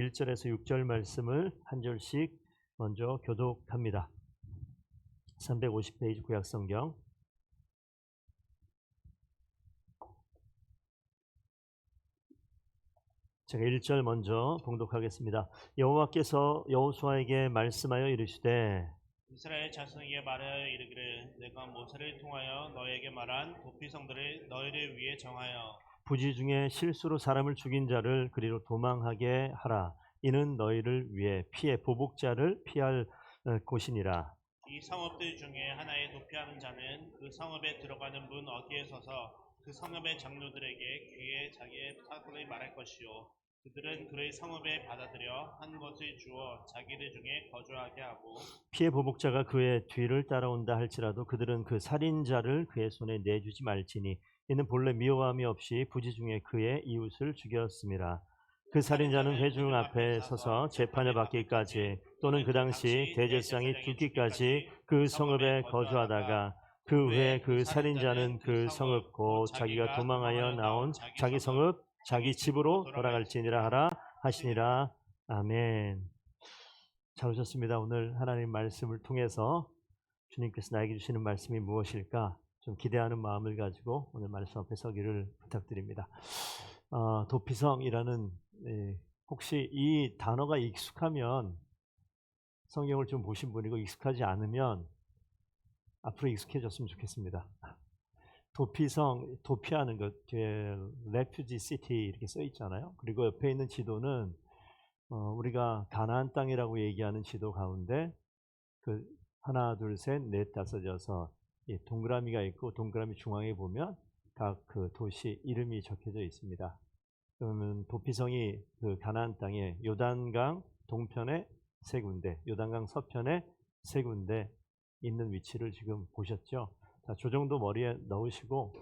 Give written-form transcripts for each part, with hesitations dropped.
1절에서 6절 말씀을 한 절씩 먼저 교독합니다. 350페이지 구약성경. 제가 1절 먼저 봉독하겠습니다. 여호와께서 여호수아에게 말씀하여 이르시되 이스라엘 자손에게 말하여 이르기를 내가 모세를 통하여 너에게 말한 도피성들을 너희를 위해 정하여 부지 중에 실수로 사람을 죽인 자를 그리로 도망하게 하라. 이는 너희를 위해 피해 보복자를 피할 곳이니라. 이 성읍들 중에 하나에 도피하는 자는 그 성읍에 들어가는 문 어디에 서서 그 성읍의 장로들에게 귀에 자기의 사건을 말할 것이요 그들은 그의 성읍에 받아들여 한 것을 주어 자기들 중에 거주하게 하고 피해 보복자가 그의 뒤를 따라온다 할지라도 그들은 그 살인자를 그의 손에 내주지 말지니 이는 본래 미워함이 없이 부지 중에 그의 이웃을 죽였음이라. 그 살인자는 회중 앞에 서서 재판을 받기까지 또는 그 당시 대제사장이 죽기까지 그 성읍에 거주하다가 그 후에 그 살인자는 그 성읍 곧 자기가 도망하여 나온 자기 성읍 자기 집으로 돌아갈지니라 하라 하시니라. 아멘. 잘 오셨습니다. 오늘 하나님 말씀을 통해서 주님께서 나에게 주시는 말씀이 무엇일까 좀 기대하는 마음을 가지고 오늘 말씀 앞에 서기를 부탁드립니다. 도피성이라는 혹시 이 단어가 익숙하면 성경을 좀 보신 분이고 익숙하지 않으면 앞으로 익숙해졌으면 좋겠습니다. 도피성, 도피하는 것, 뒤에 refugee city 이렇게 써 있잖아요. 그리고 옆에 있는 지도는 우리가 가나안 땅이라고 얘기하는 지도 가운데 그 하나, 둘, 셋, 넷, 다섯, 여섯 동그라미가 있고 동그라미 중앙에 보면 각 그 도시 이름이 적혀져 있습니다. 그러면 도피성이 그 가나안 땅에 요단강 동편에 세 군데, 요단강 서편에 세 군데 있는 위치를 지금 보셨죠? 자, 저 정도 머리에 넣으시고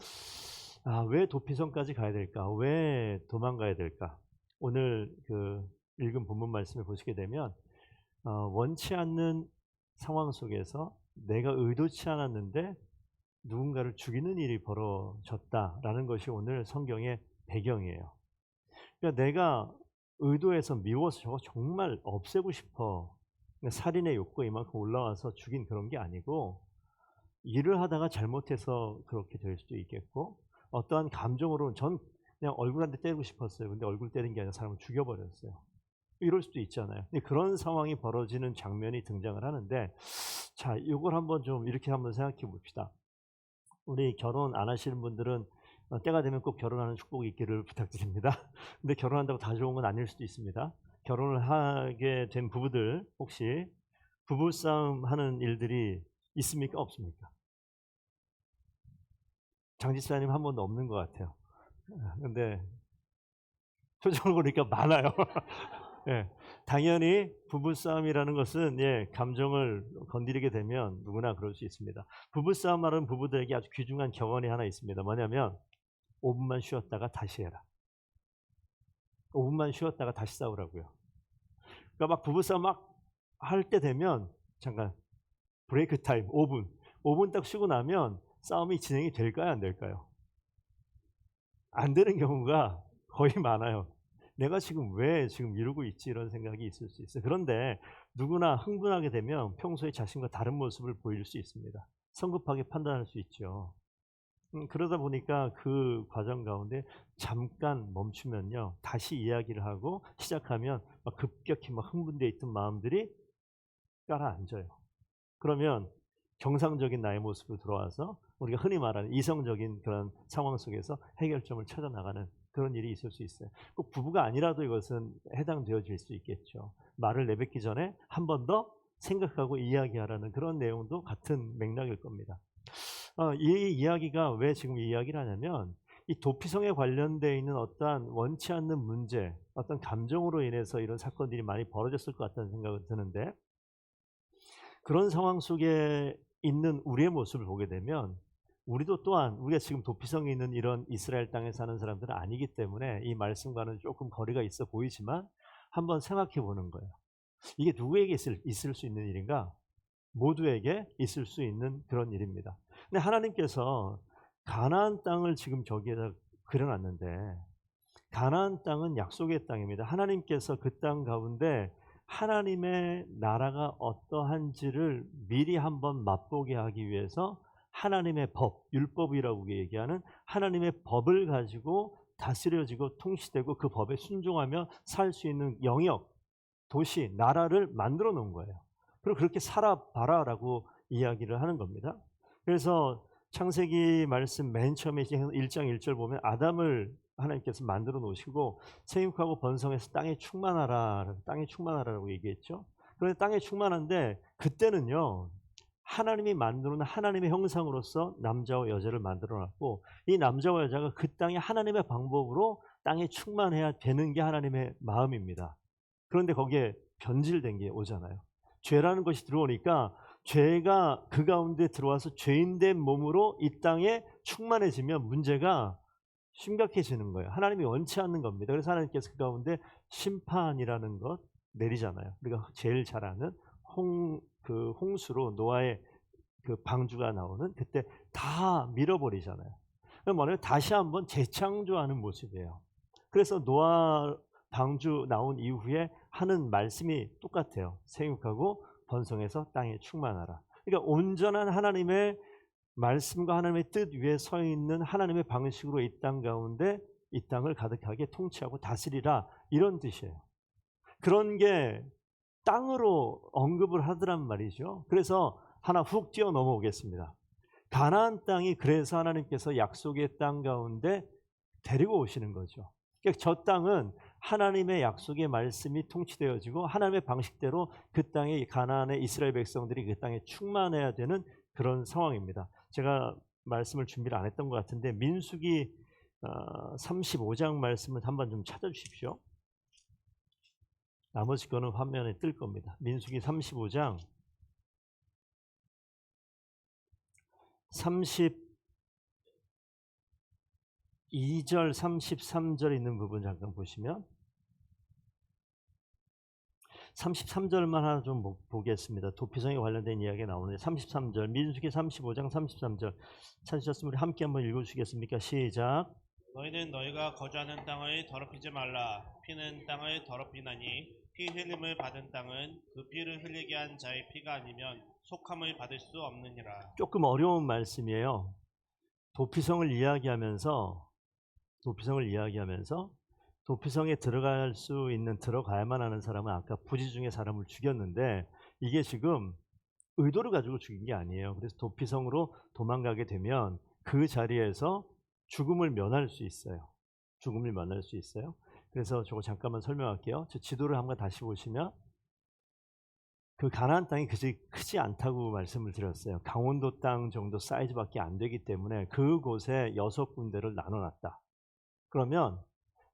왜 도피성까지 가야 될까? 왜 도망가야 될까? 오늘 그 읽은 본문 말씀을 보시게 되면 원치 않는 상황 속에서 내가 의도치 않았는데 누군가를 죽이는 일이 벌어졌다라는 것이 오늘 성경의 배경이에요. 그러니까 내가 의도해서 미워서 저거 정말 없애고 싶어. 그러니까 살인의 욕구가 이만큼 올라와서 죽인 그런 게 아니고 일을 하다가 잘못해서 그렇게 될 수도 있겠고 어떠한 감정으로는 전 그냥 얼굴한테 때리고 싶었어요. 근데 얼굴 때린 게 아니라 사람을 죽여버렸어요. 이럴 수도 있잖아요. 그런 상황이 벌어지는 장면이 등장을 하는데 자, 이걸 한번 좀 이렇게 한번 생각해 봅시다. 우리 결혼 안 하시는 분들은 때가 되면 꼭 결혼하는 축복이 있기를 부탁드립니다. 근데 결혼한다고 다 좋은 건 아닐 수도 있습니다. 결혼을 하게 된 부부들 혹시 부부싸움 하는 일들이 있습니까? 없습니까? 장지사님 한 번도 없는 것 같아요. 근데 표정을 보니까 많아요. 예, 당연히 부부싸움이라는 것은 감정을 건드리게 되면 누구나 그럴 수 있습니다. 부부싸움 하는 부부들에게 아주 귀중한 격언이 하나 있습니다. 뭐냐면 5분만 쉬었다가 다시 해라. 5분만 쉬었다가 다시 싸우라고요. 그러니까 막 부부싸움 막 할 때 되면 잠깐 브레이크 타임 5분 딱 쉬고 나면 싸움이 진행이 될까요? 안 될까요? 안 되는 경우가 거의 많아요. 내가 지금 왜 지금 이러고 있지 이런 생각이 있을 수 있어요. 그런데 누구나 흥분하게 되면 평소에 자신과 다른 모습을 보일 수 있습니다. 성급하게 판단할 수 있죠. 그러다 보니까 그 과정 가운데 잠깐 멈추면요. 다시 이야기를 하고 시작하면 막 급격히 막 흥분되어 있던 마음들이 가라앉아요. 그러면 정상적인 나의 모습으로 들어와서 우리가 흔히 말하는 이성적인 그런 상황 속에서 해결점을 찾아 나가는 그런 일이 있을 수 있어요. 꼭 부부가 아니라도 이것은 해당되어질 수 있겠죠. 말을 내뱉기 전에 한 번 더 생각하고 이야기하라는 그런 내용도 같은 맥락일 겁니다. 이 이야기가 왜 지금 이 이야기를 하냐면 이 도피성에 관련되어 있는 어떠한 원치 않는 문제, 어떤 감정으로 인해서 이런 사건들이 많이 벌어졌을 것 같다는 생각이 드는데 그런 상황 속에 있는 우리의 모습을 보게 되면 우리도 또한 우리가 지금 도피성에 있는 이런 이스라엘 땅에 사는 사람들은 아니기 때문에 이 말씀과는 조금 거리가 있어 보이지만 한번 생각해 보는 거예요. 이게 누구에게 있을 수 있는 일인가? 모두에게 있을 수 있는 그런 일입니다. 근데 하나님께서 가나안 땅을 지금 저기에다 그려놨는데 가나안 땅은 약속의 땅입니다. 하나님께서 그 땅 가운데 하나님의 나라가 어떠한지를 미리 한번 맛보게 하기 위해서 하나님의 법, 율법이라고 얘기하는 하나님의 법을 가지고 다스려지고 통치되고 그 법에 순종하며 살 수 있는 영역, 도시, 나라를 만들어 놓은 거예요. 그리고 그렇게 살아봐라라고 이야기를 하는 겁니다. 그래서 창세기 말씀 맨 처음에 1장 1절 보면 아담을 하나님께서 만들어 놓으시고 생육하고 번성해서 땅에 충만하라라고 얘기했죠. 그런데 땅에 충만한데 그때는요. 하나님이 만들어 놓은 하나님의 형상으로서 남자와 여자를 만들어 놨고 이 남자와 여자가 그 땅에 하나님의 방법으로 땅에 충만해야 되는 게 하나님의 마음입니다. 그런데 거기에 변질된 게 오잖아요. 죄라는 것이 들어오니까 죄가 그 가운데 들어와서 죄인된 몸으로 이 땅에 충만해지면 문제가 심각해지는 거예요. 하나님이 원치 않는 겁니다. 그래서 하나님께서 그 가운데 심판이라는 것 내리잖아요. 우리가 제일 잘 아는 홍수로 노아의 그 방주가 나오는 그때 다 밀어버리잖아요. 그럼 뭐냐면 다시 한번 재창조하는 모습이에요. 그래서 노아 방주 나온 이후에 하는 말씀이 똑같아요. 생육하고 번성해서 땅에 충만하라. 그러니까 온전한 하나님의 말씀과 하나님의 뜻 위에 서 있는 하나님의 방식으로 이 땅 가운데 이 땅을 가득하게 통치하고 다스리라 이런 뜻이에요. 그런 게 땅으로 언급을 하더란 말이죠. 그래서 하나 훅 뛰어 넘어오겠습니다. 가나안 땅이 그래서 하나님께서 약속의 땅 가운데 데리고 오시는 거죠. 그러니까 저 땅은 하나님의 약속의 말씀이 통치되어지고 하나님의 방식대로 그 땅에 가나안의 이스라엘 백성들이 그 땅에 충만해야 되는 그런 상황입니다. 제가 말씀을 준비를 안 했던 것 같은데 민수기 35장 말씀을 한번 좀 찾아주십시오. 나머지 거는 화면에 뜰 겁니다. 민수기 35장 32절 33절 있는 부분 잠깐 보시면 33절만 하나 좀 보겠습니다. 도피성에 관련된 이야기가 나오는데 33절 민수기 35장 33절 찾으셨으면 우리 함께 한번 읽어주시겠습니까? 시작. 너희는 너희가 거주하는 땅을 더럽히지 말라. 피는 땅을 더럽히나니 피 흘림을 받은 땅은 그 피를 흘리게 한 자의 피가 아니면 속함을 받을 수 없느니라. 조금 어려운 말씀이에요. 도피성을 이야기하면서 도피성에 들어갈 수 있는 들어가야만 하는 사람은 아까 부지 중에 사람을 죽였는데 이게 지금 의도를 가지고 죽인 게 아니에요. 그래서 도피성으로 도망가게 되면 그 자리에서 죽음을 면할 수 있어요. 그래서 저거 잠깐만 설명할게요. 저 지도를 한번 다시 보시면 그 가나안 땅이 크지 않다고 말씀을 드렸어요. 강원도 땅 정도 사이즈밖에 안 되기 때문에 그곳에 6군데를 나눠놨다. 그러면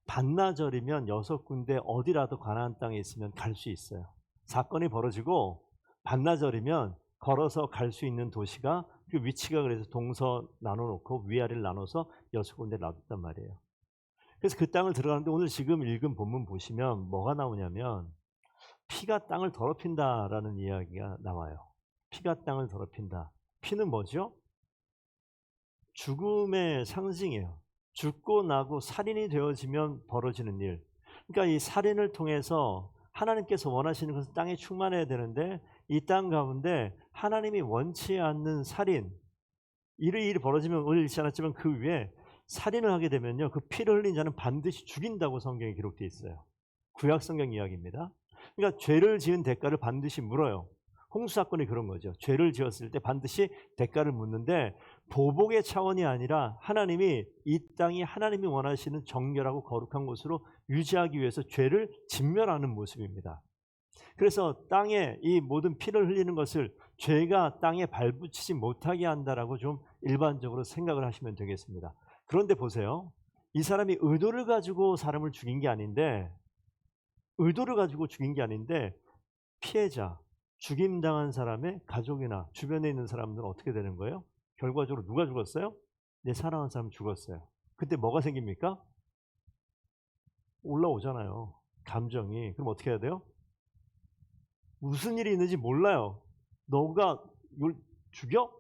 반나절이면 6군데 어디라도 가나안 땅에 있으면 갈 수 있어요. 사건이 벌어지고 반나절이면 걸어서 갈 수 있는 도시가 그 위치가 그래서 동서 나눠놓고 위아래를 나눠서 6군데 놔뒀단 말이에요. 그래서 그 땅을 들어가는데 오늘 지금 읽은 본문 보시면 뭐가 나오냐면 피가 땅을 더럽힌다라는 이야기가 나와요. 피가 땅을 더럽힌다. 피는 뭐죠? 죽음의 상징이에요. 죽고 나고 살인이 되어지면 벌어지는 일. 그러니까 이 살인을 통해서 하나님께서 원하시는 것은 땅에 충만해야 되는데 이 땅 가운데 하나님이 원치 않는 살인, 일이 벌어지면 오늘 읽지 않았지만 그 위에 살인을 하게 되면요. 그 피를 흘린 자는 반드시 죽인다고 성경에 기록되어 있어요. 구약 성경 이야기입니다. 그러니까 죄를 지은 대가를 반드시 물어요. 홍수 사건이 그런 거죠. 죄를 지었을 때 반드시 대가를 묻는데 보복의 차원이 아니라 하나님이 이 땅이 하나님이 원하시는 정결하고 거룩한 곳으로 유지하기 위해서 죄를 진멸하는 모습입니다. 그래서 땅에 이 모든 피를 흘리는 것을 죄가 땅에 발붙이지 못하게 한다라고 좀 일반적으로 생각을 하시면 되겠습니다. 그런데 보세요. 이 사람이 의도를 가지고 사람을 죽인 게 아닌데 피해자, 죽임당한 사람의 가족이나 주변에 있는 사람들은 어떻게 되는 거예요? 결과적으로 누가 죽었어요? 내 사랑하는 사람 죽었어요. 그때 뭐가 생깁니까? 올라오잖아요. 감정이. 그럼 어떻게 해야 돼요? 무슨 일이 있는지 몰라요. 너가 이걸 죽여?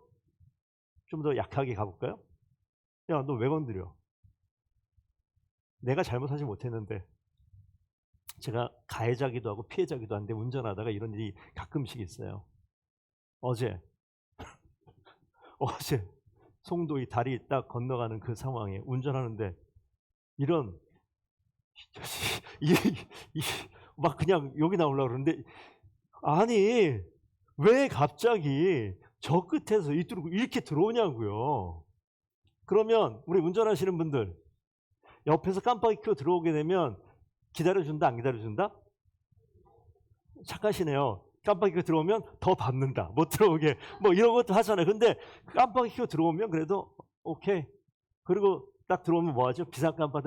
좀 더 약하게 가볼까요? 야, 너 왜 건드려? 내가 잘못하지 못했는데 제가 가해자기도 하고 피해자기도 한데 운전하다가 이런 일이 가끔씩 있어요. 어제 송도의 다리 딱 건너가는 그 상황에 운전하는데 이런 막 그냥 여기 나오려고 그러는데 아니 왜 갑자기 저 끝에서 이렇게 들어오냐고요. 그러면 우리 운전하시는 분들 옆에서 깜빡이 켜고 들어오게 되면 기다려준다 안 기다려준다? 착하시네요. 깜빡이 켜고 들어오면 더 밟는다. 못 들어오게 뭐 이런 것도 하잖아요. 근데 깜빡이 켜고 들어오면 그래도 오케이. 그리고 딱 들어오면 뭐 하죠? 비상 깜빡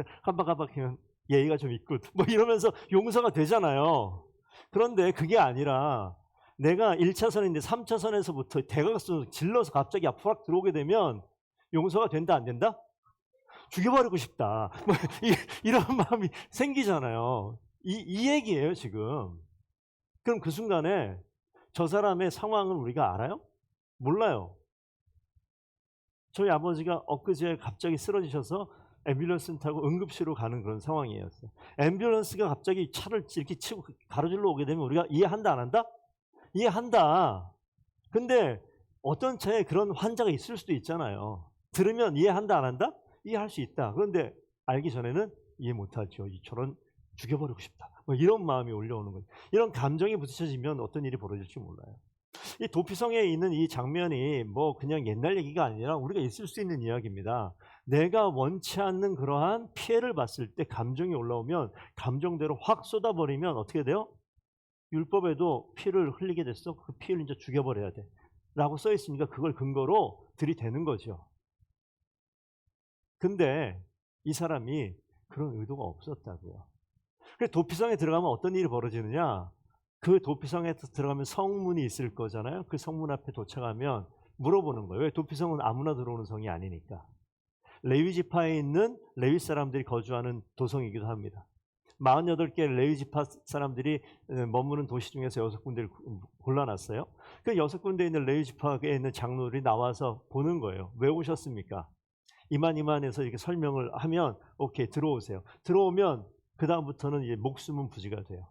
켜면 예의가 좀 있고 뭐 이러면서 용서가 되잖아요. 그런데 그게 아니라 내가 1차선인데 3차선에서부터 대각선으로 질러서 갑자기 앞으로 확 들어오게 되면 용서가 된다 안 된다? 죽여버리고 싶다. 뭐 이런 마음이 생기잖아요. 이 얘기예요 지금. 그럼 그 순간에 저 사람의 상황을 우리가 알아요? 몰라요. 저희 아버지가 엊그제 갑자기 쓰러지셔서 앰뷸런스 타고 응급실로 가는 그런 상황이었어요. 앰뷸런스가 갑자기 차를 이렇게 치고 가로질러 오게 되면 우리가 이해한다 안 한다? 이해한다. 근데 어떤 차에 그런 환자가 있을 수도 있잖아요. 들으면 이해한다 안 한다? 이해할 수 있다. 그런데 알기 전에는 이해 못하죠. 저런 죽여버리고 싶다. 뭐 이런 마음이 올려오는 거예요. 이런 감정이 부딪혀지면 어떤 일이 벌어질지 몰라요. 이 도피성에 있는 이 장면이 뭐 그냥 옛날 얘기가 아니라 우리가 있을 수 있는 이야기입니다. 내가 원치 않는 그러한 피해를 봤을 때 감정이 올라오면 감정대로 확 쏟아버리면 어떻게 돼요? 율법에도 피를 흘리게 됐어. 그 피를 이제 죽여버려야 돼. 라고 써 있으니까 그걸 근거로 들이대는 거죠. 근데 이 사람이 그런 의도가 없었다고요. 그래서 도피성에 들어가면 어떤 일이 벌어지느냐? 그 도피성에 들어가면 성문이 있을 거잖아요. 그 성문 앞에 도착하면 물어보는 거예요. 왜? 도피성은 아무나 들어오는 성이 아니니까. 레위 지파에 있는 레위 사람들이 거주하는 도성이기도 합니다. 48개 레위 지파 사람들이 머무는 도시 중에서 6군데를 골라놨어요. 그 6군데에 있는 레위 지파에 있는 장로들이 나와서 보는 거예요. 왜 오셨습니까? 이만해서 이렇게 설명을 하면 오케이 들어오세요. 들어오면 그 다음부터는 이제 목숨은 부지가 돼요.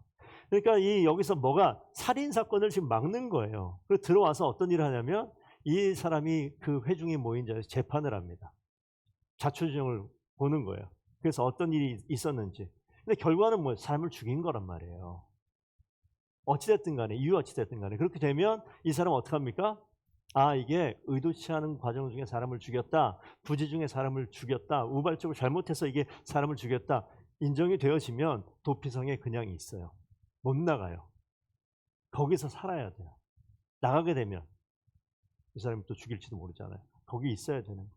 그러니까 여기서 뭐가 살인 사건을 지금 막는 거예요. 그리고 들어와서 어떤 일을 하냐면 이 사람이 그 회중에 모인 자에서 재판을 합니다. 자초지종을 보는 거예요. 그래서 어떤 일이 있었는지. 근데 결과는 뭐 사람을 죽인 거란 말이에요. 어찌됐든 간에 이유 어찌됐든 간에 그렇게 되면 이 사람은 어떻게 합니까? 아 이게 의도치 않은 과정 중에 사람을 죽였다. 부지 중에 사람을 죽였다. 우발적으로 잘못해서 이게 사람을 죽였다. 인정이 되어지면 도피성에 그냥 있어요. 못 나가요. 거기서 살아야 돼요. 나가게 되면 이 사람이 또 죽일지도 모르잖아요. 거기 있어야 되는 거예요.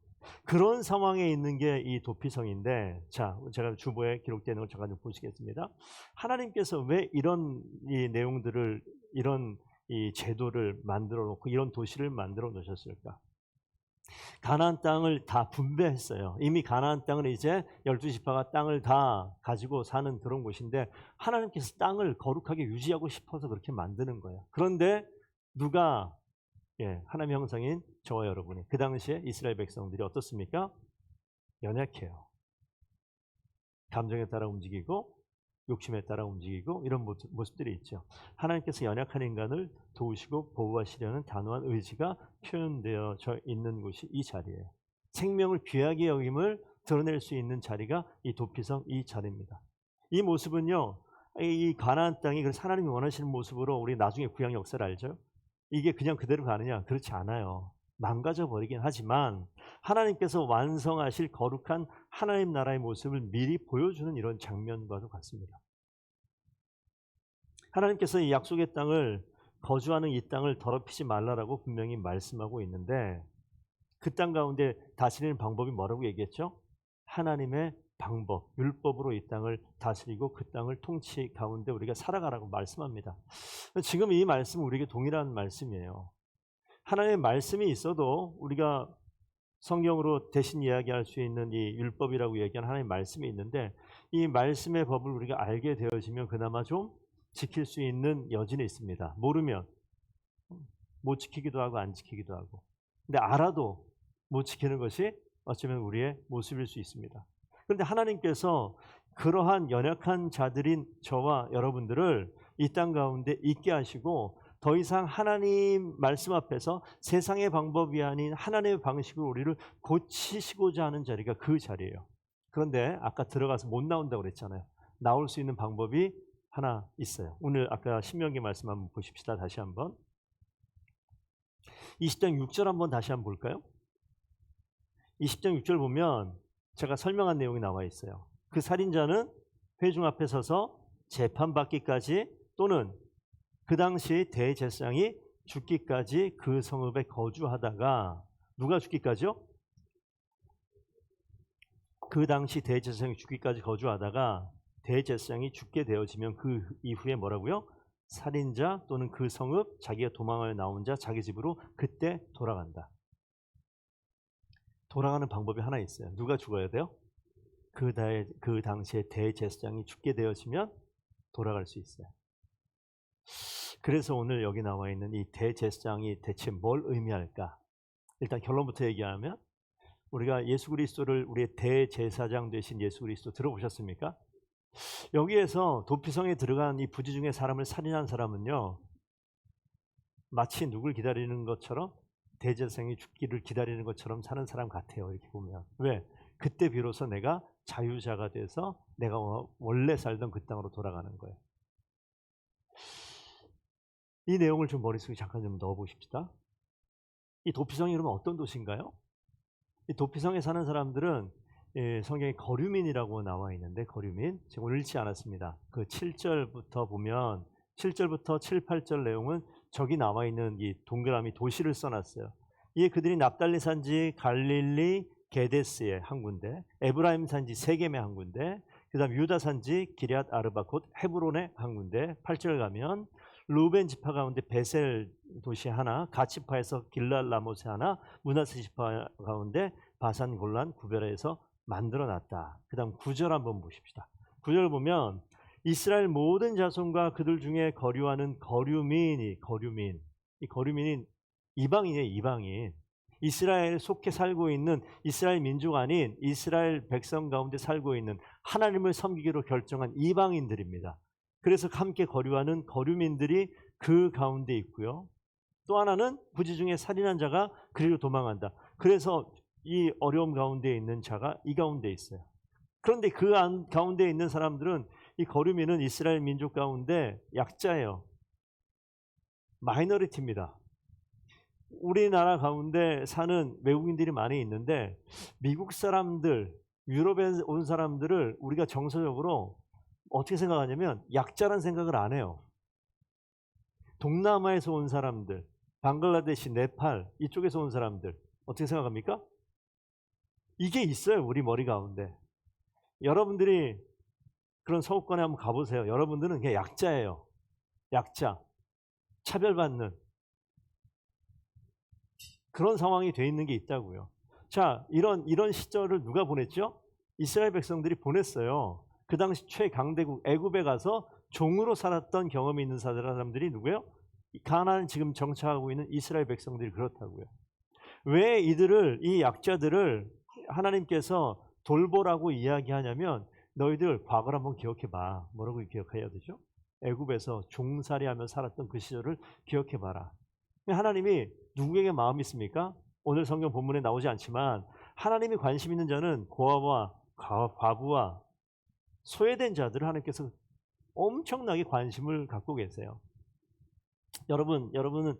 그런 상황에 있는 게 이 도피성인데 자 제가 주보에 기록되는 걸 잠깐 좀 보시겠습니다. 하나님께서 왜 이런 이 내용들을 이런 이 제도를 만들어 놓고 이런 도시를 만들어 놓으셨을까? 가나안 땅을 다 분배했어요. 이미 가나안 땅은 이제 12지파가 땅을 다 가지고 사는 그런 곳인데 하나님께서 땅을 거룩하게 유지하고 싶어서 그렇게 만드는 거예요. 그런데 누가 하나님의 형상인 저와 여러분이 그 당시에 이스라엘 백성들이 어떻습니까? 연약해요. 감정에 따라 움직이고 욕심에 따라 움직이고 이런 모습들이 있죠. 하나님께서 연약한 인간을 도우시고 보호하시려는 단호한 의지가 표현되어져 있는 곳이 이 자리예요. 생명을 귀하게 여김을 드러낼 수 있는 자리가 이 도피성 이 자리입니다. 이 모습은요. 이 가나안 땅이 그래서 하나님이 원하시는 모습으로 우리 나중에 구약 역사를 알죠. 이게 그냥 그대로 가느냐? 그렇지 않아요. 망가져 버리긴 하지만 하나님께서 완성하실 거룩한 하나님 나라의 모습을 미리 보여주는 이런 장면과도 같습니다. 하나님께서 이 약속의 땅을 거주하는 이 땅을 더럽히지 말라라고 분명히 말씀하고 있는데 그 땅 가운데 다스리는 방법이 뭐라고 얘기했죠? 하나님의 방법, 율법으로 이 땅을 다스리고 그 땅을 통치 가운데 우리가 살아가라고 말씀합니다. 지금 이 말씀은 우리에게 동일한 말씀이에요. 하나님의 말씀이 있어도 우리가 성경으로 대신 이야기할 수 있는 이 율법이라고 얘기하는 하나님의 말씀이 있는데 이 말씀의 법을 우리가 알게 되어지면 그나마 좀 지킬 수 있는 여지는 있습니다. 모르면 못 지키기도 하고 안 지키기도 하고. 근데 알아도 못 지키는 것이 어쩌면 우리의 모습일 수 있습니다. 그런데 하나님께서 그러한 연약한 자들인 저와 여러분들을 이 땅 가운데 있게 하시고 더 이상 하나님 말씀 앞에서 세상의 방법이 아닌 하나님의 방식으로 우리를 고치시고자 하는 자리가 그 자리예요. 그런데 아까 들어가서 못 나온다고 그랬잖아요. 나올 수 있는 방법이 하나 있어요. 오늘 아까 신명기 말씀 한번 보십시다. 다시 한번 20장 6절 한번 다시 한번 볼까요? 20장 6절 보면 제가 설명한 내용이 나와 있어요. 그 살인자는 회중 앞에 서서 재판받기까지 또는 그 당시 대제사장이 죽기까지 그 성읍에 거주하다가 누가 죽기까지요? 그 당시 대제사장이 죽기까지 거주하다가 대제사장이 죽게 되어지면 그 이후에 뭐라고요? 살인자 또는 그 성읍 자기가 도망하여 나온 자 자기 집으로 그때 돌아간다. 돌아가는 방법이 하나 있어요. 누가 죽어야 돼요? 그 당시에 대제사장이 죽게 되어지면 돌아갈 수 있어요. 그래서 오늘 여기 나와 있는 이 대제사장이 대체 뭘 의미할까? 일단 결론부터 얘기하면 우리가 예수 그리스도를 우리의 대제사장 되신 예수 그리스도 들어보셨습니까? 여기에서 도피성에 들어간 이 부지 중에 사람을 살인한 사람은요, 마치 누굴 기다리는 것처럼 대제사장이 죽기를 기다리는 것처럼 사는 사람 같아요. 이렇게 보면. 왜? 그때 비로소 내가 자유자가 돼서 내가 원래 살던 그 땅으로 돌아가는 거예요. 이 내용을 좀 머릿속에 잠깐 좀 넣어 보십시다. 이 도피성이 그러면 어떤 도시인가요? 이 도피성에 사는 사람들은 성경에 거류민이라고 나와 있는데, 거류민 지금 오늘 읽지 않았습니다. 그 7절부터 보면 7절부터 7, 8절 내용은 저기 나와 있는 이 동그라미 도시를 써놨어요. 이게 그들이 납달리 산지 갈릴리 게데스의 한 군데, 에브라임 산지 세겜의 한 군데, 그 다음 유다 산지 기럇 아르바 곧 헤브론의 한 군데, 8절 가면 루벤 지파 가운데 베셀 도시 하나, 갓지파에서 길랄 라모스 하나, 므낫세 지파 가운데 바산 골란 구별해서 만들어놨다. 그 다음 9절 한번 보십시다. 9절 보면 이스라엘 모든 자손과 그들 중에 거류하는 거류민, 이 거류민인 이방인이에요. 이방인. 이스라엘에 속해 살고 있는 이스라엘 민족 아닌 이스라엘 백성 가운데 살고 있는 하나님을 섬기기로 결정한 이방인들입니다. 그래서 함께 거류하는 거류민들이 그 가운데 있고요. 또 하나는 부지 중에 살인한 자가 그리로 도망한다. 그래서 이 어려움 가운데 있는 자가 이 가운데 있어요. 그런데 그 가운데 있는 사람들은 이 거류민은 이스라엘 민족 가운데 약자예요. 마이너리티입니다. 우리나라 가운데 사는 외국인들이 많이 있는데 미국 사람들, 유럽에 온 사람들을 우리가 정서적으로 어떻게 생각하냐면 약자란 생각을 안 해요. 동남아에서 온 사람들, 방글라데시, 네팔 이쪽에서 온 사람들 어떻게 생각합니까? 이게 있어요. 우리 머리 가운데. 여러분들이 그런 서구권에 한번 가보세요. 여러분들은 그냥 약자예요. 약자. 차별받는 그런 상황이 돼 있는 게 있다고요. 자, 이런 시절을 누가 보냈죠? 이스라엘 백성들이 보냈어요. 그 당시 최강대국 애굽에 가서 종으로 살았던 경험이 있는 사람들이 누구예요? 가나안을 지금 정착하고 있는 이스라엘 백성들이 그렇다고요. 왜 이 약자들을 하나님께서 돌보라고 이야기하냐면 너희들 과거를 한번 기억해봐. 뭐라고 기억해야 되죠? 애굽에서 종살이하며 살았던 그 시절을 기억해봐라. 하나님이 누구에게 마음이 있습니까? 오늘 성경 본문에 나오지 않지만 하나님이 관심 있는 자는 고아와 과부와 소외된 자들을 하나님께서 엄청나게 관심을 갖고 계세요. 여러분은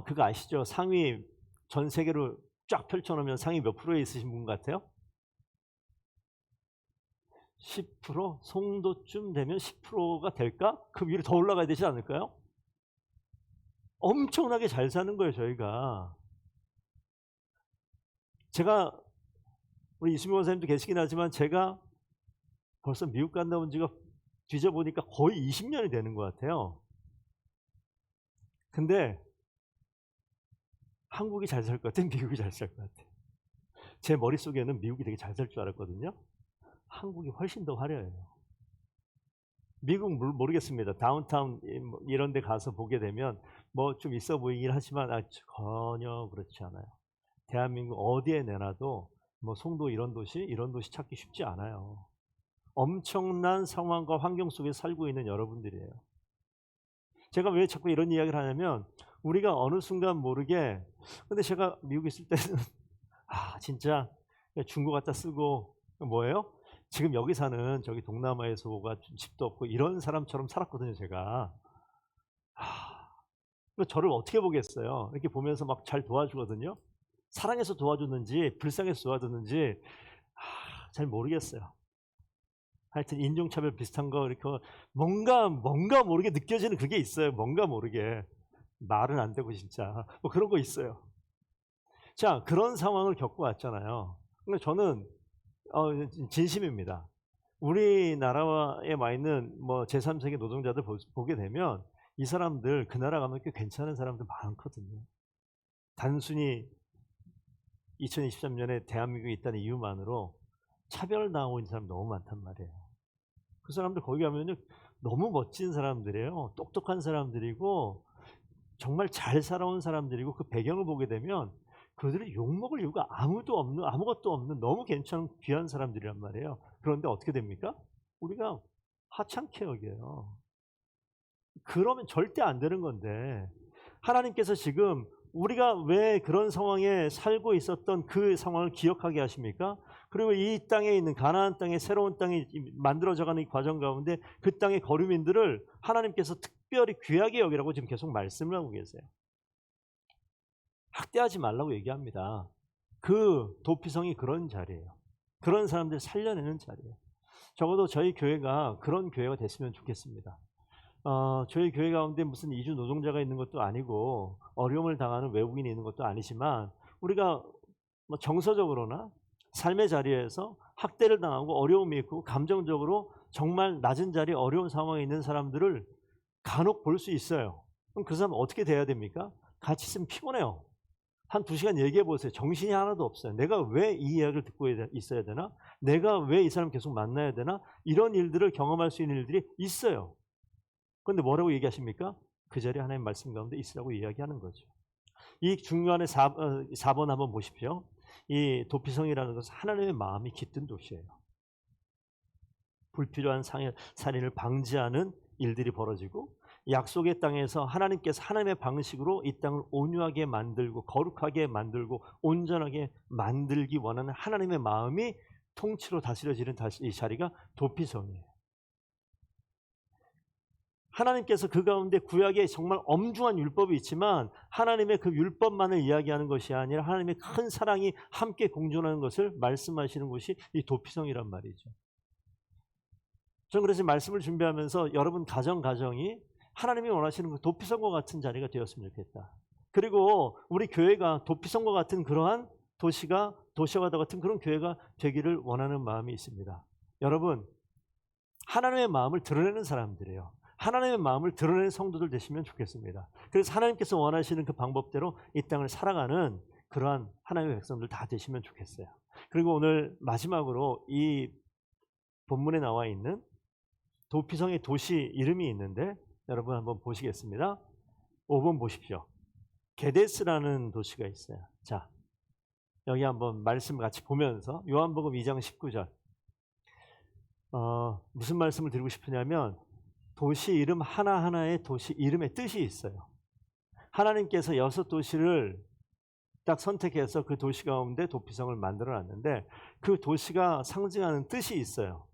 그거 아시죠? 상위 전 세계로 쫙 펼쳐놓으면 상위 몇 프로에 있으신 분 같아요? 10%? 송도쯤 되면 10%가 될까? 그 위로 더 올라가야 되지 않을까요? 엄청나게 잘 사는 거예요, 저희가. 제가 우리 이수민 원사님도 계시긴 하지만 제가 벌써 미국 갔다 온 지가 뒤져보니까 거의 20년이 되는 것 같아요. 근데 한국이 잘 살 것 같아요? 미국이 잘 살 것 같아요? 제 머릿속에는 미국이 되게 잘 살 줄 알았거든요. 한국이 훨씬 더 화려해요. 미국 모르겠습니다. 다운타운 이런 데 가서 보게 되면 뭐 좀 있어 보이긴 하지만 전혀 그렇지 않아요. 대한민국 어디에 내놔도 뭐 송도 이런 도시 찾기 쉽지 않아요. 엄청난 상황과 환경 속에 살고 있는 여러분들이에요. 제가 왜 자꾸 이런 이야기를 하냐면 우리가 어느 순간 모르게 근데 제가 미국에 있을 때는 진짜 중고 갖다 쓰고 뭐예요? 지금 여기 사는 저기 동남아에서가 집도 없고 이런 사람처럼 살았거든요, 제가. 저를 어떻게 보겠어요? 이렇게 보면서 막 잘 도와주거든요. 사랑해서 도와줬는지 불쌍해서 도와줬는지 잘 모르겠어요. 하여튼 인종차별 비슷한 거 이렇게 뭔가 모르게 느껴지는 그게 있어요. 뭔가 모르게. 말은 안 되고 진짜. 뭐 그런 거 있어요. 자, 그런 상황을 겪고 왔잖아요. 근데 저는 진심입니다. 우리나라에 와 있는 뭐 제3세계 노동자들 보게 되면 이 사람들 그 나라 가면 꽤 괜찮은 사람들 많거든요. 단순히 2023년에 대한민국에 있다는 이유만으로 차별당하고 있는 사람 너무 많단 말이에요. 그 사람들 거기 가면요 너무 멋진 사람들이에요. 똑똑한 사람들이고 정말 잘 살아온 사람들이고 그 배경을 보게 되면 그들이 욕먹을 이유가 아무것도 없는 너무 괜찮은 귀한 사람들이란 말이에요. 그런데 어떻게 됩니까? 우리가 하찮게 여겨요. 그러면 절대 안 되는 건데 하나님께서 지금 우리가 왜 그런 상황에 살고 있었던 그 상황을 기억하게 하십니까? 그리고 이 땅에 있는 가나안 땅의 새로운 땅이 만들어져가는 이 과정 가운데 그 땅의 거류민들을 하나님께서 특별히 귀하게 여기라고 지금 계속 말씀을 하고 계세요. 학대하지 말라고 얘기합니다. 그 도피성이 그런 자리예요. 그런 사람들 살려내는 자리예요. 적어도 저희 교회가 그런 교회가 됐으면 좋겠습니다. 저희 교회 가운데 무슨 이주 노동자가 있는 것도 아니고 어려움을 당하는 외국인이 있는 것도 아니지만 우리가 뭐 정서적으로나 삶의 자리에서 학대를 당하고 어려움이 있고 감정적으로 정말 낮은 자리 어려운 상황에 있는 사람들을 간혹 볼 수 있어요. 그럼 그 사람 어떻게 돼야 됩니까? 같이 있으면 피곤해요. 한 2시간 얘기해 보세요. 정신이 하나도 없어요. 내가 왜 이 이야기를 듣고 있어야 되나? 내가 왜 이 사람 계속 만나야 되나? 이런 일들을 경험할 수 있는 일들이 있어요. 그런데 뭐라고 얘기하십니까? 그 자리에 하나님 말씀 가운데 있으라고 이야기하는 거죠. 이 중간에 4번 한번 보십시오. 이 도피성이라는 것은 하나님의 마음이 깃든 도시예요. 불필요한 살인을 방지하는 일들이 벌어지고 약속의 땅에서 하나님께서 하나님의 방식으로 이 땅을 온유하게 만들고 거룩하게 만들고 온전하게 만들기 원하는 하나님의 마음이 통치로 다스려지는 이 자리가 도피성이에요. 하나님께서 그 가운데 구약에 정말 엄중한 율법이 있지만 하나님의 그 율법만을 이야기하는 것이 아니라 하나님의 큰 사랑이 함께 공존하는 것을 말씀하시는 곳이 이 도피성이란 말이죠. 저는 그래서 말씀을 준비하면서 여러분 가정이 하나님이 원하시는 그 도피성과 같은 자리가 되었으면 좋겠다. 그리고 우리 교회가 도피성과 같은 그러한 도시와 같은 그런 교회가 되기를 원하는 마음이 있습니다. 여러분 하나님의 마음을 드러내는 사람들이에요. 하나님의 마음을 드러내는 성도들 되시면 좋겠습니다. 그래서 하나님께서 원하시는 그 방법대로 이 땅을 살아가는 그러한 하나님의 백성들 다 되시면 좋겠어요. 그리고 오늘 마지막으로 이 본문에 나와 있는 도피성의 도시 이름이 있는데 여러분 한번 보시겠습니다. 5번 보십시오. 게데스라는 도시가 있어요. 자, 여기 한번 말씀 같이 보면서 요한복음 2장 19절 무슨 말씀을 드리고 싶으냐면 도시 이름 하나하나의 도시 이름의 뜻이 있어요. 하나님께서 6도시를 딱 선택해서 그 도시 가운데 도피성을 만들어 놨는데 그 도시가 상징하는 뜻이 있어요.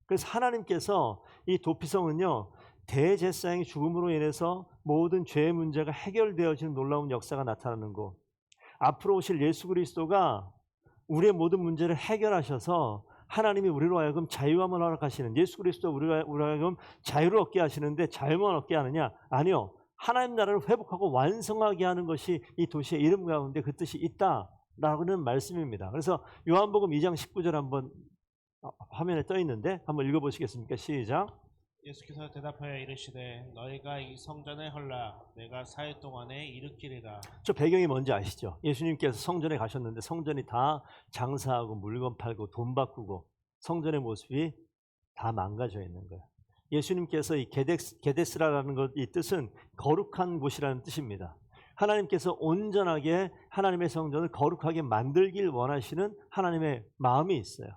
그래서 하나님께서 이 도피성은요 대제사장의 죽음으로 인해서 모든 죄의 문제가 해결되어지는 놀라운 역사가 나타나는 곳, 앞으로 오실 예수 그리스도가 우리의 모든 문제를 해결하셔서 하나님이 우리로 하여금 자유함을 허락하시는, 예수 그리스도 우리로 하여금 자유를 얻게 하시는데 자유만 얻게 하느냐? 아니요. 하나님 나라를 회복하고 완성하게 하는 것이 이 도시의 이름 가운데 그 뜻이 있다라는 말씀입니다. 그래서 요한복음 2장 19절 한번 화면에 떠 있는데 한번 읽어보시겠습니까? 시작. 예수께서 대답하여 이르시되 너희가 이 성전을 헐라 내가 4일 동안에 일으키리라. 저 배경이 뭔지 아시죠? 예수님께서 성전에 가셨는데 성전이 다 장사하고 물건 팔고 돈 바꾸고 성전의 모습이 다 망가져 있는 거예요. 예수님께서 이 게데스라는 것, 이 뜻은 거룩한 곳이라는 뜻입니다. 하나님께서 온전하게 하나님의 성전을 거룩하게 만들길 원하시는 하나님의 마음이 있어요.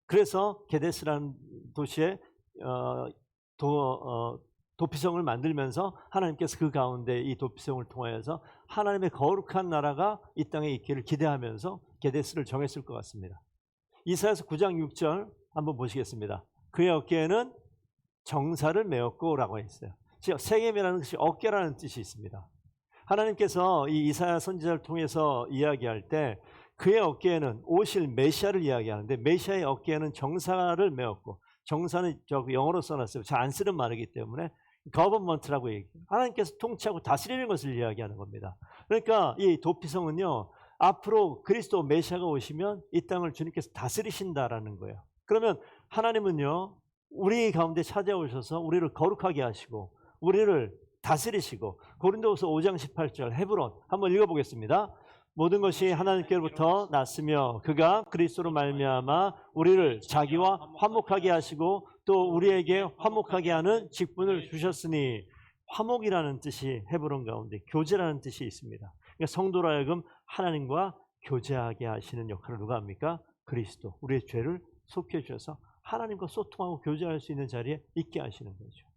그래서 게데스라는 도시에 도피성을 만들면서 하나님께서 그 가운데 이 도피성을 통하여서 하나님의 거룩한 나라가 이 땅에 있기를 기대하면서 게데스를 정했을 것 같습니다. 이사야서 9장 6절 한번 보시겠습니다. 그의 어깨에는 정사를 메었고 라고 했어요. 즉 세겜이라는 것이 어깨라는 뜻이 있습니다. 하나님께서 이 이사야 선지자를 통해서 이야기할 때 그의 어깨에는 오실 메시아를 이야기하는데 메시아의 어깨에는 정사를 메었고, 정사는 영어로 써놨어요. 잘 안 쓰는 말이기 때문에 거버먼트라고 얘기해요. 하나님께서 통치하고 다스리는 것을 이야기하는 겁니다. 그러니까 이 도피성은요, 앞으로 그리스도 메시아가 오시면 이 땅을 주님께서 다스리신다라는 거예요. 그러면 하나님은요, 우리 가운데 찾아오셔서 우리를 거룩하게 하시고 우리를 다스리시고, 고린도후서 5장 18절 헤브론 한번 읽어보겠습니다. 모든 것이 하나님께로부터 났으며 그가 그리스도로 말미암아 우리를 자기와 화목하게 하시고 또 우리에게 화목하게 하는 직분을 주셨으니, 화목이라는 뜻이 헤브론 가운데 교제라는 뜻이 있습니다. 그러니까 성도로 하여금 하나님과 교제하게 하시는 역할을 누가 합니까? 그리스도. 우리의 죄를 속해 주셔서 하나님과 소통하고 교제할 수 있는 자리에 있게 하시는 거죠.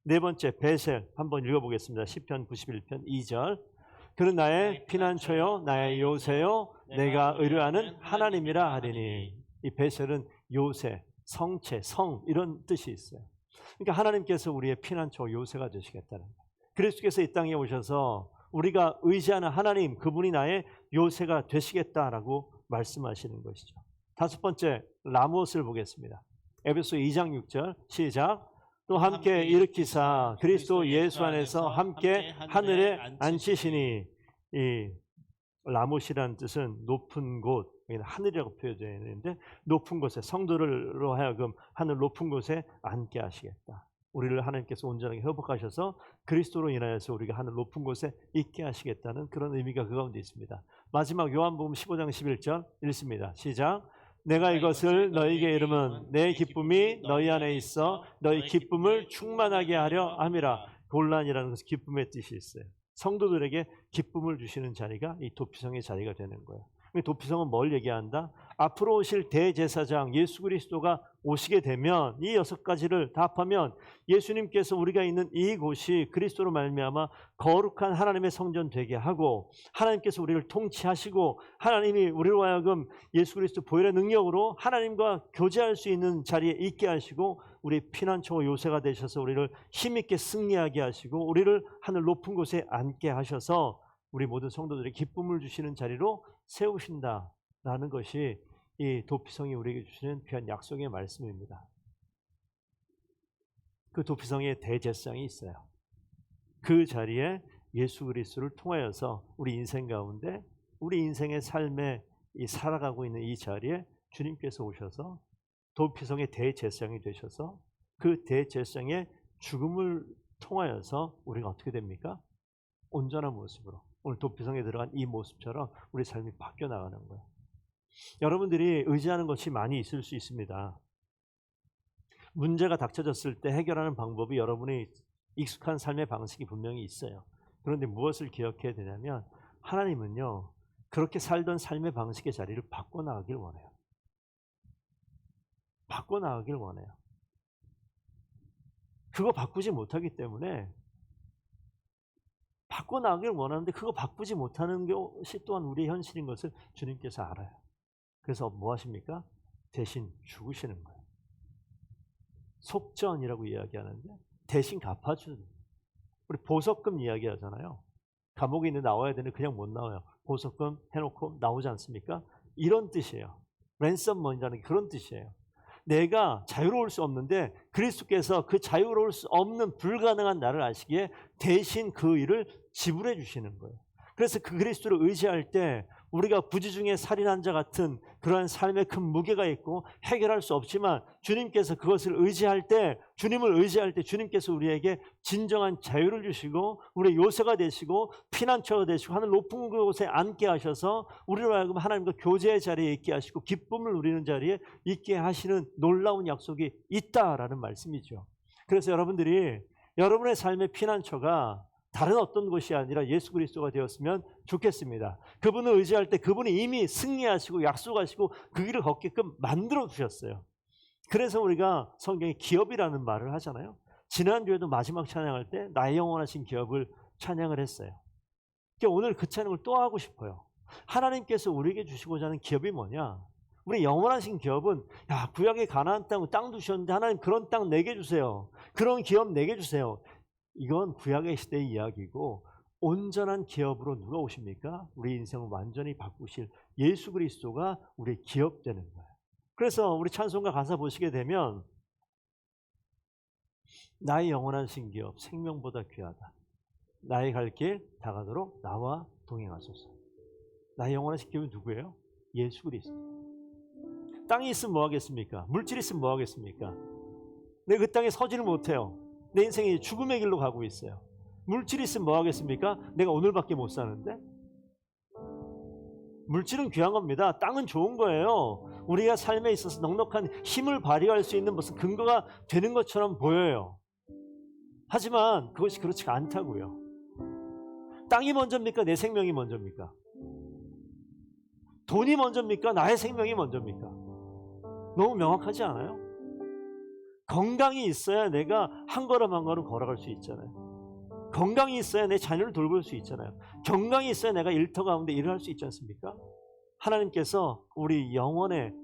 네 번째, 베셀 한번 읽어보겠습니다. 시편 91편 2절. 그는 나의 피난처요 나의 요새요 내가 의뢰하는 하나님이라 하리니. 이 베셀은 요새, 성체, 성 이런 뜻이 있어요. 그러니까 하나님께서 우리의 피난처 요새가 되시겠다는 거예요. 그리스도께서 이 땅에 오셔서 우리가 의지하는 하나님, 그분이 나의 요새가 되시겠다라고 말씀하시는 것이죠. 다섯 번째, 라못을 보겠습니다. 에베소 2장 6절 시작. 또 함께 일으키사 그리스도 예수 안에서 함께 하늘에 앉히시니. 이 라못이라는 뜻은 높은 곳, 하늘이라고 표현되어 있는데 높은 곳에, 성도로 하여금 하늘 높은 곳에 앉게 하시겠다. 우리를 하나님께서 온전하게 회복하셔서 그리스도로 인하여서 우리가 하늘 높은 곳에 있게 하시겠다는 그런 의미가 그 가운데 있습니다. 마지막 요한복음 15장 11절 읽습니다. 시작. 내가 이것을 너희에게 이름은 내 기쁨이 너희 안에 있어 너희 기쁨을 충만하게 하려 함이라. 곤란이라는 것은 기쁨의 뜻이 있어요. 성도들에게 기쁨을 주시는 자리가 이 도피성의 자리가 되는 거예요. 도피성은 뭘 얘기한다? 앞으로 오실 대제사장 예수 그리스도가 오시게 되면 이 6가지를 다 합하면 예수님께서 우리가 있는 이곳이 그리스도로 말미암아 거룩한 하나님의 성전 되게 하고, 하나님께서 우리를 통치하시고, 하나님이 우리로 하여금 예수 그리스도 보혈의 능력으로 하나님과 교제할 수 있는 자리에 있게 하시고, 우리 피난처 요새가 되셔서 우리를 힘있게 승리하게 하시고 우리를 하늘 높은 곳에 앉게 하셔서 우리 모든 성도들에게 기쁨을 주시는 자리로 세우신다라는 것이 이 도피성이 우리에게 주시는 귀한 약속의 말씀입니다. 그 도피성에 대제사장이 있어요. 그 자리에 예수 그리스도를 통하여서 우리 인생 가운데, 우리 인생의 삶에 살아가고 있는 이 자리에 주님께서 오셔서 도피성의 대제사장이 되셔서 그 대제사장의 죽음을 통하여서 우리가 어떻게 됩니까? 온전한 모습으로, 오늘 도피성에 들어간 이 모습처럼 우리 삶이 바뀌어 나가는 거예요. 여러분들이 의지하는 것이 많이 있을 수 있습니다. 문제가 닥쳐졌을 때 해결하는 방법이 여러분의 익숙한 삶의 방식이 분명히 있어요. 그런데 무엇을 기억해야 되냐면 하나님은요, 그렇게 살던 삶의 방식의 자리를 바꿔나가길 원해요. 바꿔나가길 원해요. 그거 바꾸지 못하기 때문에, 바꿔나가길 원하는데 그거 바꾸지 못하는 것이 또한 우리의 현실인 것을 주님께서 알아요. 그래서 뭐 하십니까? 대신 죽으시는 거예요. 속전이라고 이야기하는데 대신 갚아주는. 우리 보석금 이야기하잖아요. 감옥에 있는데 나와야 되는데 그냥 못 나와요. 보석금 해놓고 나오지 않습니까? 이런 뜻이에요. 랜섬머니라는 게 그런 뜻이에요. 내가 자유로울 수 없는데 그리스도께서 그 자유로울 수 없는 불가능한 나를 아시기에 대신 그 일을 지불해 주시는 거예요. 그래서 그 그리스도를 의지할 때 우리가 부지중에 살인한 자 같은 그러한 삶에 큰 무게가 있고 해결할 수 없지만 주님께서 그것을 의지할 때, 주님을 의지할 때 주님께서 우리에게 진정한 자유를 주시고 우리의 요새가 되시고 피난처가 되시고 하늘 높은 곳에 앉게 하셔서 우리로 하여금 하나님과 교제의 자리에 있게 하시고 기쁨을 누리는 자리에 있게 하시는 놀라운 약속이 있다라는 말씀이죠. 그래서 여러분들이 여러분의 삶의 피난처가 다른 어떤 것이 아니라 예수 그리스도가 되었으면 좋겠습니다. 그분을 의지할 때 그분이 이미 승리하시고 약속하시고 그 길을 걷게끔 만들어 주셨어요. 그래서 우리가 성경에 기업이라는 말을 하잖아요. 지난주에도 마지막 찬양할 때 나의 영원하신 기업을 찬양을 했어요. 그러니까 오늘 그 찬양을 또 하고 싶어요. 하나님께서 우리에게 주시고자 하는 기업이 뭐냐? 우리 영원하신 기업은 구약의 가나안 땅 두셨는데 하나님 그런 땅 내게 주세요. 그런 기업 내게 주세요. 이건 구약의 시대의 이야기고 온전한 기업으로 누가 오십니까? 우리 인생을 완전히 바꾸실 예수 그리스도가 우리의 기업 되는 거예요. 그래서 우리 찬송가 가사 보시게 되면 나의 영원하신 기업 생명보다 귀하다. 나의 갈 길 다가도록 나와 동행하소서. 나의 영원하신 기업은 누구예요? 예수 그리스도. 땅이 있으면 뭐 하겠습니까? 물질이 있으면 뭐 하겠습니까? 내가 그 땅에 서지를 못해요. 내 인생이 죽음의 길로 가고 있어요. 물질이 있으면 뭐 하겠습니까? 내가 오늘밖에 못 사는데? 물질은 귀한 겁니다. 땅은 좋은 거예요. 우리가 삶에 있어서 넉넉한 힘을 발휘할 수 있는 무슨 근거가 되는 것처럼 보여요. 하지만 그것이 그렇지가 않다고요. 땅이 먼저입니까? 내 생명이 먼저입니까? 돈이 먼저입니까? 나의 생명이 먼저입니까? 너무 명확하지 않아요? 건강이 있어야 내가 한 걸음 한 걸음 걸어갈 수 있잖아요. 건강이 있어야 내 자녀를 돌볼 수 있잖아요. 건강이 있어야 내가 일터 가운데 일을 할 수 있지 않습니까? 하나님께서 우리 영혼의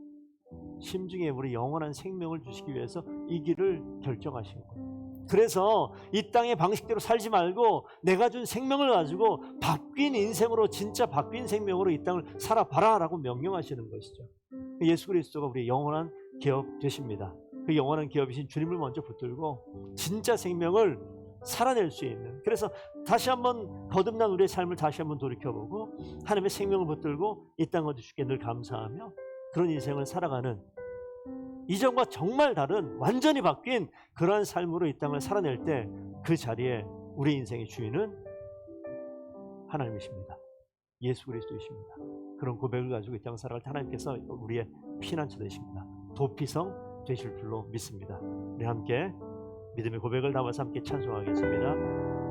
심중에 우리 영원한 생명을 주시기 위해서 이 길을 결정하신 거예요. 그래서 이 땅의 방식대로 살지 말고 내가 준 생명을 가지고 바뀐 인생으로 진짜 바뀐 생명으로 이 땅을 살아봐라 라고 명령하시는 것이죠. 예수 그리스도가 우리의 영원한 기업 되십니다. 그 영원한 기업이신 주님을 먼저 붙들고 진짜 생명을 살아낼 수 있는, 그래서 다시 한번 거듭난 우리의 삶을 다시 한번 돌이켜보고 하나님의 생명을 붙들고 이 땅 얻으시기에 늘 감사하며 그런 인생을 살아가는, 이전과 정말 다른 완전히 바뀐 그러한 삶으로 이 땅을 살아낼 때 그 자리에 우리 인생의 주인은 하나님이십니다. 예수 그리스도이십니다. 그런 고백을 가지고 이 땅을 살아갈 때 하나님께서 우리의 피난처 되십니다. 도피성 되실 줄로 믿습니다. 우리 함께 믿음의 고백을 담아서 함께 찬송하겠습니다.